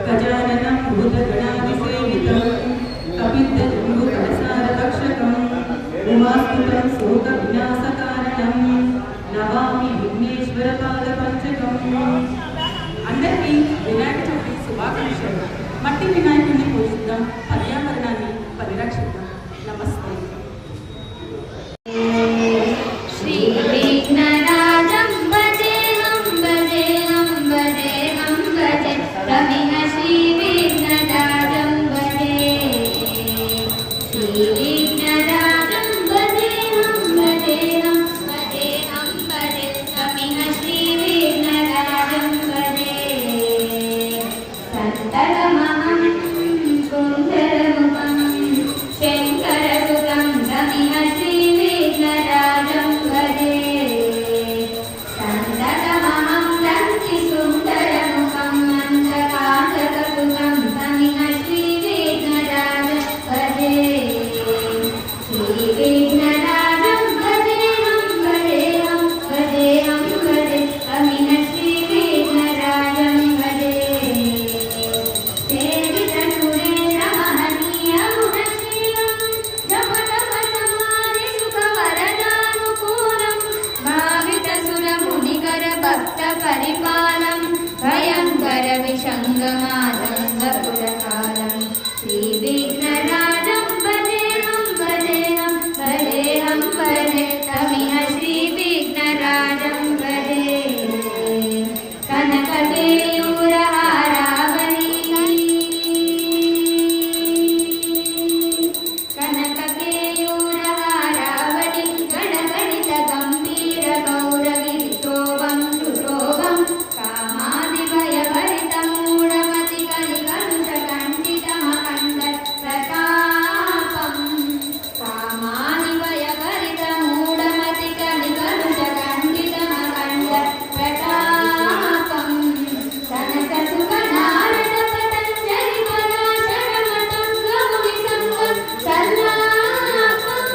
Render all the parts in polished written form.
गजाननं भूतगणादिसेवितं कपित्थजम्बूफलसारभक्षकम् उमास्फुटं शोकविनाशकारणं नमामि विघ्नेश्वरपादपञ्चकम्। అందరికీ వినాయక చవితి శుభాకాంక్షలు. మట్టి వినాయకుడిని పూజిద్దాం, పర్యావరణాన్ని పరిరక్షిద్దాం. నమస్తే. శ్రీ విఘ్నరాజం భజేహం భజేహం భజేహం భజే రమిణ శ్రీ విఘ్నరాజం భజే. శ్రీ విఘ్నరాజం భజేహం భజేహం భజేహం భజే రమిణ శ్రీ విఘ్నరాజం భజే. సంతతమహం కుంజరముఖం శంకరసుతం రమిణ శ్రీ విఘ్నరాజం భజే. సంతతమహం దంతి సుందరముఖం మందకాంతకసుతం రమిణ శ్రీ విఘ్నరాజం భజే. శ్రీ విఘ్నరాజం భజేహం భజేహం భజేహం భజే రమిణ శ్రీ విఘ్నరాజం భజే. సేవిత సురేంద్ర మహనీయ గుణశీలం జపతప సమాధి సుఖ వరదానుకూలం భావిత సుర మునికర భక్త పరిపాలం భయంకర విషంగమాదంగ పురకాలం. శ్రీ విఘ్నరాజం భజేహం భజేహం భజేహం భజే రమిణ శ్రీ విఘ్నరాజం భజే. కనకకేయూరహారావళి కనకకేయూరహారావళి గణగణిత గంభీర గౌరవి శోభం సుశోభం కామాదిభయభరిత మూఢమతి కలికలుష కంఠితమఖండ ప్రతాపం. కామాదిభయభరిత మూఢమతి కలికలుష కంఠితమఖండ ప్రతాపం. కనక సుఖ నారద పతంజలి పరాశరమతంగముని సంగం సల్లాపం.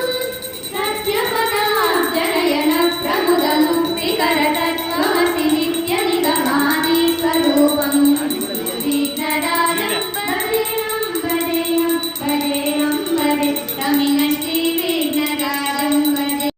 సత్యపదాబ్జనయన ప్రముద ముక్తికర తత్వమసి నిత్య నిగమాది స్వరూపం. విఘ్నరాజం భజేహం భజేహం భజేహం భజే రమిణ శ్రీ విఘ్నరాజం భజే.